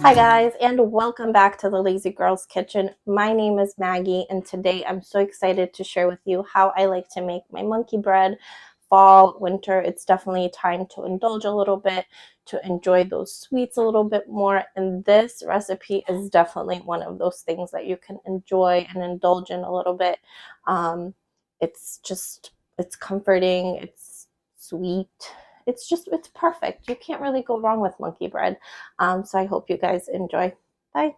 Hi guys, and welcome back to the Lazy Girls Kitchen. My name is Maggie, and today I'm so excited to share with you how I like to make my monkey bread. Fall, winter, it's definitely time to indulge a little bit, to enjoy those sweets a little bit more, and this recipe is definitely one of those things that you can enjoy and indulge in a little bit. It's comforting, it's sweet, it's perfect. You can't really go wrong with monkey bread. So I hope you guys enjoy. Bye.